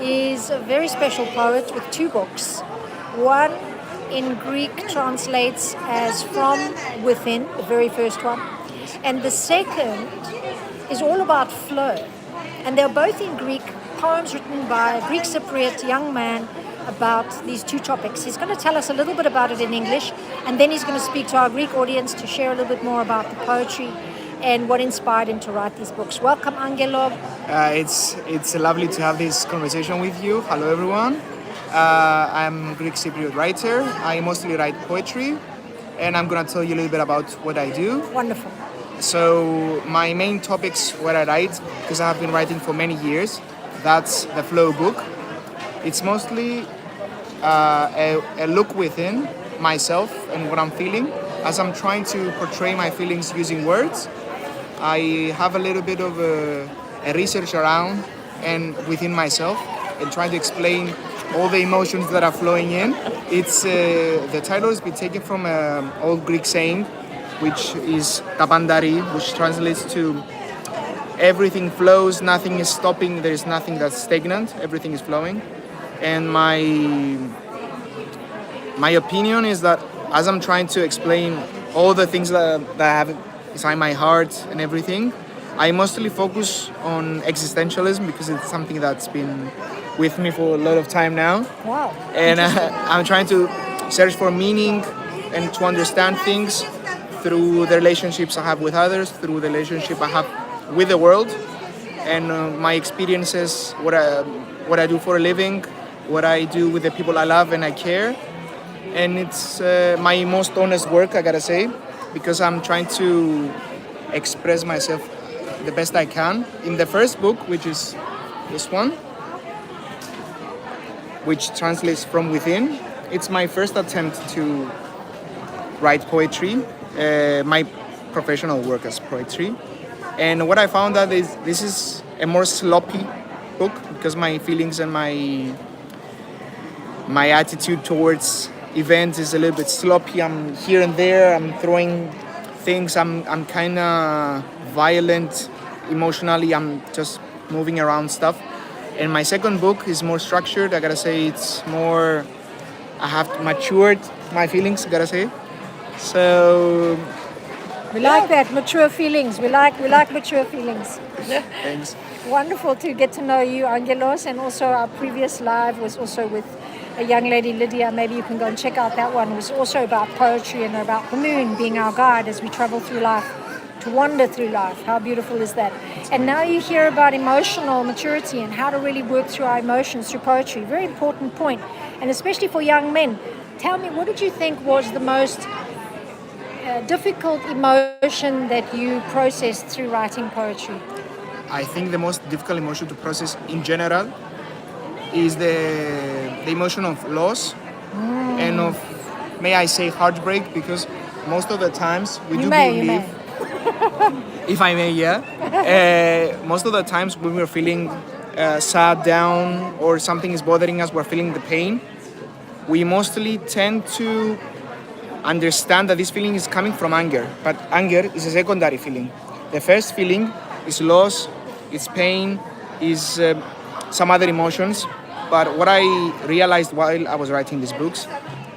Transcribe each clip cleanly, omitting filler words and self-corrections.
is a very special poet with 2 books. One in Greek translates as From Within, the very first one. And the second is all about flow. And they're both in Greek, poems written by a Greek Cypriot young man about these 2 topics. He's going to tell us a little bit about it in English, and then he's going to speak to our Greek audience to share a little bit more about the poetry and what inspired him to write these books. Welcome, Angelo. It's lovely to have this conversation with you. Hello, everyone. I'm a Greek Cypriot writer. I mostly write poetry, and I'm going to tell you a little bit about what I do. Wonderful. So my main topics where I write, because I have been writing for many years, that's the Flow book. It's mostly a look within myself and what I'm feeling. As I'm trying to portray my feelings using words, I have a little bit of a research around and within myself and trying to explain all the emotions that are flowing in. It's the title has been taken from an old Greek saying, which is tapandari, which translates to everything flows, nothing is stopping, there is nothing that's stagnant, everything is flowing. And my opinion is that as I'm trying to explain all the things that I have inside my heart and everything, I mostly focus on existentialism because it's something that's been with me for a lot of time now. Wow. And I'm trying to search for meaning and to understand things through the relationships I have with others, through the relationship I have with the world, and my experiences, what I do for a living, what I do with the people I love and I care. And it's my most honest work, I gotta say, because I'm trying to express myself the best I can. In the first book, which is this one, which translates From Within, it's my first attempt to write poetry, my professional work as poetry. And what I found that is this is a more sloppy book because my feelings and my attitude towards events is a little bit sloppy. I'm here and there, I'm throwing things, I'm kind of violent emotionally, I'm just moving around stuff. And my second book is more structured, I gotta say it's more, I have matured my feelings, I gotta say. So we like that, mature feelings. We like mature feelings. Thanks. Wonderful to get to know you, Angelos, and also our previous live was also with a young lady, Lydia. Maybe you can go and check out that one. It was also about poetry and about the moon being our guide as we travel through life, to wander through life. How beautiful is that? And now you hear about emotional maturity and how to really work through our emotions through poetry. Very important point, and especially for young men. Tell me, what did you think was the most difficult emotion that you processed through writing poetry? I think the most difficult emotion to process in general is the emotion of loss and of, may I say, heartbreak, because most of the times we believe, if I may, yeah, most of the times when we're feeling sad, down, or something is bothering us, we're feeling the pain, we mostly tend to understand that this feeling is coming from anger, but anger is a secondary feeling. The first feeling is loss, it's pain, is some other emotions. But what I realized while I was writing these books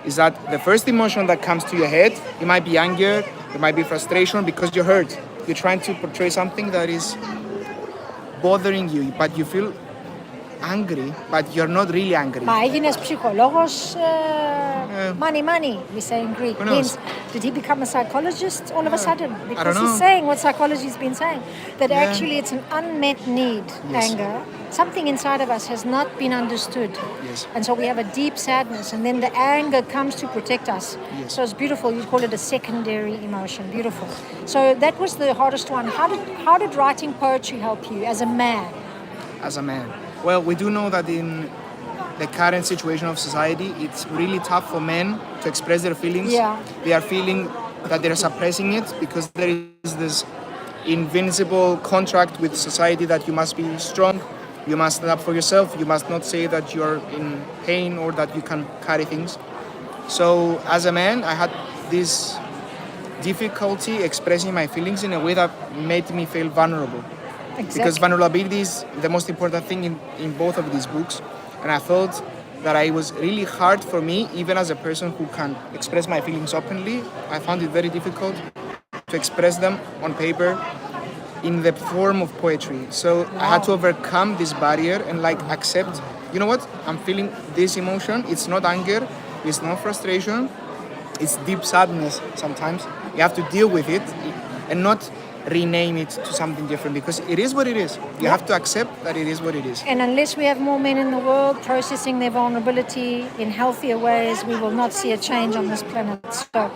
is that the first emotion that comes to your head, it might be anger, it might be frustration because you're hurt. You're trying to portray something that is bothering you, but you feel angry, but you're not really angry. Μα έγινες ψυχολόγος, money, we say in Greek. Means, did he become a psychologist all of a sudden? Because he's saying what psychology's been saying, that actually it's an unmet need, anger. Something inside of us has not been understood. Yes. And so we have a deep sadness, and then the anger comes to protect us. Yes. So it's beautiful. You call it a secondary emotion. Beautiful. So that was the hardest one. How did writing poetry help you as a man? As a man. Well, we do know that in the current situation of society, it's really tough for men to express their feelings. Yeah. They are feeling that they're suppressing it because there is this invincible contract with society that you must be strong, you must stand up for yourself, you must not say that you're in pain or that you can carry things. So as a man, I had this difficulty expressing my feelings in a way that made me feel vulnerable. Exactly. Because vulnerability is the most important thing in both of these books. And I thought that it was really hard for me, even as a person who can express my feelings openly. I found it very difficult to express them on paper in the form of poetry. So I had to overcome this barrier and like accept, you know what, I'm feeling this emotion. It's not anger, it's not frustration, it's deep sadness sometimes. You have to deal with it and not rename it to something different because it is what it is. You have to accept that it is what it is. And unless we have more men in the world processing their vulnerability in healthier ways, we will not see a change on this planet. So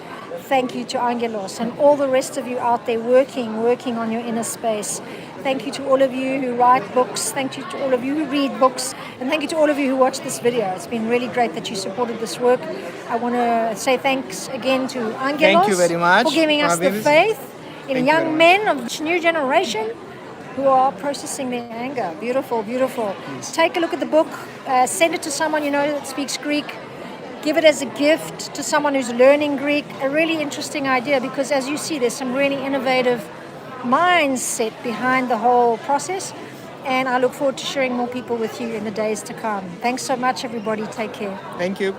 thank you to Angelos and all the rest of you out there working on your inner space. Thank you to all of you who write books. Thank you to all of you who read books. And thank you to all of you who watch this video. It's been really great that you supported this work. I want to say thanks again to Angelos. Thank you very much for giving us the faith in young men of this new generation who are processing their anger. Beautiful, beautiful. Yes. Take a look at the book. Send it to someone you know that speaks Greek. Give it as a gift to someone who's learning Greek. A really interesting idea because as you see, there's some really innovative mindset behind the whole process. And I look forward to sharing more people with you in the days to come. Thanks so much, everybody. Take care. Thank you.